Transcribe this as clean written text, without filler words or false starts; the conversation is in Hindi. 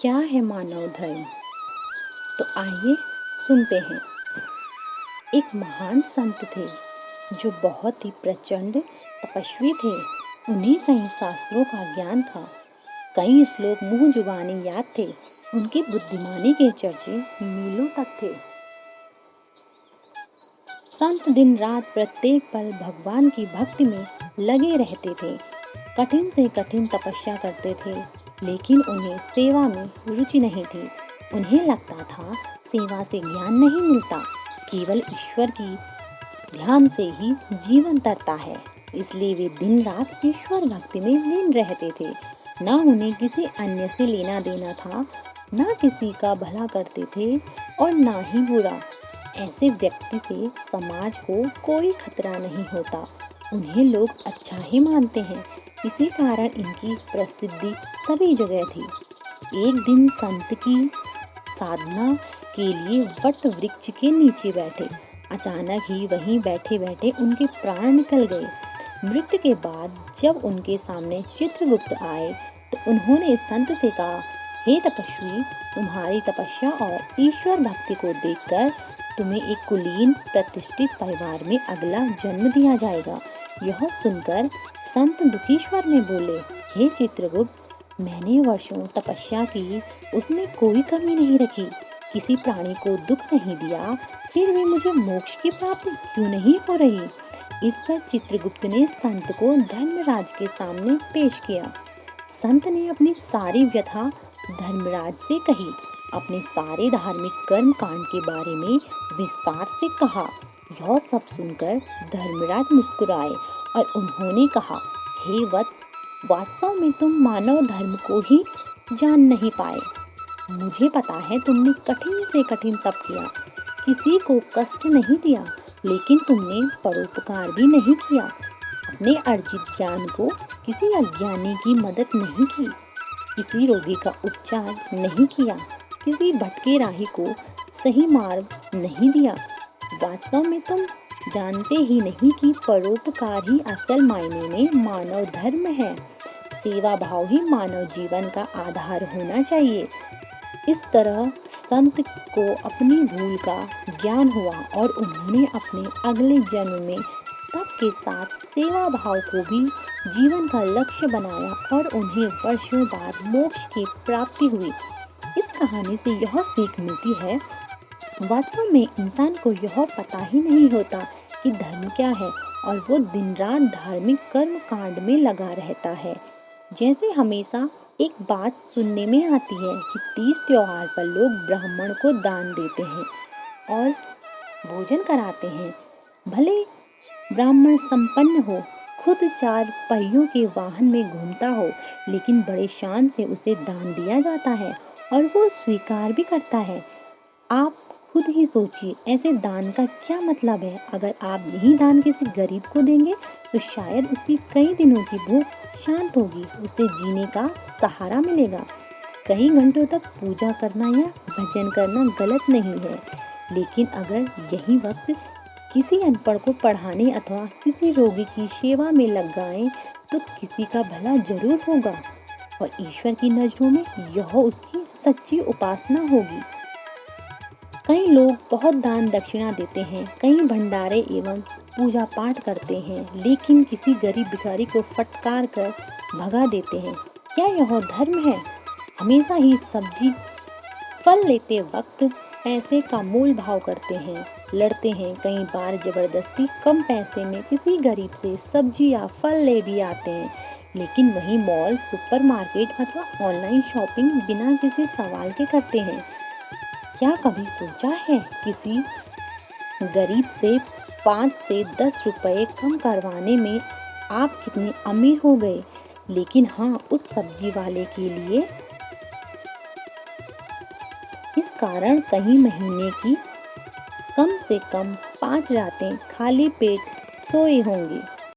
क्या है मानव धर्म? तो आइए सुनते हैं। एक महान संत थे जो बहुत ही प्रचंड तपस्वी थे। उन्हें कई शास्त्रों का ज्ञान था, कई श्लोक मुंह जुबानी याद थे। उनकी बुद्धिमानी के चर्चे मीलों तक थे। संत दिन रात प्रत्येक पल भगवान की भक्ति में लगे रहते थे, कठिन से कठिन तपस्या करते थे, लेकिन उन्हें सेवा में रुचि नहीं थी। उन्हें लगता था सेवा से ज्ञान नहीं मिलता, केवल ईश्वर की ध्यान से ही जीवन तरता है। इसलिए वे दिन रात ईश्वर भक्ति में लीन रहते थे। ना उन्हें किसी अन्य से लेना देना था, ना किसी का भला करते थे और ना ही बुरा। ऐसे व्यक्ति से समाज को कोई खतरा नहीं होता। उन्हें लोग अच्छा ही मानते हैं, इसी कारण इनकी प्रसिद्धि सभी जगह थी। एक दिन संत की साधना के लिए वट वृक्ष के नीचे बैठे। अचानक ही वहीं बैठे बैठे उनके प्राण निकल गए। मृत्यु के बाद जब उनके सामने चित्रगुप्त आए तो उन्होंने संत से कहा, हे तपस्वी, तुम्हारी तपस्या और ईश्वर भक्ति को देखकर तुम्हें एक कुलीन प्रतिष्ठित परिवार में अगला जन्म दिया जाएगा। यह सुनकर संत दुखीश्वर ने बोले, हे चित्रगुप्त, मैंने वर्षों तपस्या की, उसमें कोई कमी नहीं रखी, किसी प्राणी को दुख नहीं दिया, फिर भी मुझे मोक्ष की प्राप्ति क्यों नहीं हो रही? इस पर चित्रगुप्त ने संत को धर्मराज के सामने पेश किया। संत ने अपनी सारी व्यथा धर्मराज से कही, अपने सारे धार्मिक कर्म कांड के बारे में विस्तार से कहा। यह सब सुनकर धर्मराज मुस्कुराए और उन्होंने कहा, हे वत्स, वास्तव में तुम मानव धर्म को ही जान नहीं पाए। मुझे पता है तुमने कठिन से कठिन तप किया, किसी को कष्ट नहीं दिया, लेकिन तुमने परोपकार भी नहीं किया। अपने अर्जित ज्ञान को किसी अज्ञानी की मदद नहीं की, किसी रोगी का उपचार नहीं किया, किसी भटके राही को सही मार्ग नहीं दिया। वास्तव में तुम जानते ही नहीं कि परोपकार ही असल मायने में मानव धर्म है। सेवा भाव ही मानव जीवन का आधार होना चाहिए। इस तरह संत को अपनी भूल का ज्ञान हुआ और उन्होंने अपने अगले जन्म में तप के साथ सेवा भाव को भी जीवन का लक्ष्य बनाया और उन्हें वर्षों बाद मोक्ष की प्राप्ति हुई। इस कहानी से यह सीख मिलती है, वास्तव में इंसान को यह पता ही नहीं होता कि धर्म क्या है और वो दिन रात धार्मिक कर्म कांड में लगा रहता है। जैसे हमेशा एक बात सुनने में आती है कि तीज त्योहार पर लोग ब्राह्मण को दान देते हैं और भोजन कराते हैं। भले ब्राह्मण संपन्न हो, खुद 4 पहियों के वाहन में घूमता हो, लेकिन बड़े शान से उसे दान दिया जाता है और वो स्वीकार भी करता है। आप खुद ही सोचिए, ऐसे दान का क्या मतलब है? अगर आप यही दान किसी गरीब को देंगे तो शायद उसकी कई दिनों की भूख शांत होगी, उसे जीने का सहारा मिलेगा। कई घंटों तक पूजा करना या भजन करना गलत नहीं है, लेकिन अगर यही वक्त किसी अनपढ़ को पढ़ाने अथवा किसी रोगी की सेवा में लगाएं तो किसी का भला जरूर होगा और ईश्वर की नजरों में यह उसकी सच्ची उपासना होगी। कई लोग बहुत दान दक्षिणा देते हैं, कई भंडारे एवं पूजा पाठ करते हैं, लेकिन किसी गरीब भिखारी को फटकार कर भगा देते हैं। क्या यह धर्म है? हमेशा ही सब्जी फल लेते वक्त पैसे का मोल भाव करते हैं, लड़ते हैं, कई बार जबरदस्ती कम पैसे में किसी गरीब से सब्जी या फल ले भी आते हैं, लेकिन वही मॉल, सुपरमार्केट अथवा ऑनलाइन शॉपिंग बिना किसी सवाल के करते हैं। क्या कभी सोचा है किसी गरीब से 5 से 10 रुपए कम करवाने में आप कितने अमीर हो गए? लेकिन हाँ, उस सब्जी वाले के लिए इस कारण कई महीने की कम से कम 5 रातें खाली पेट सोए होंगे।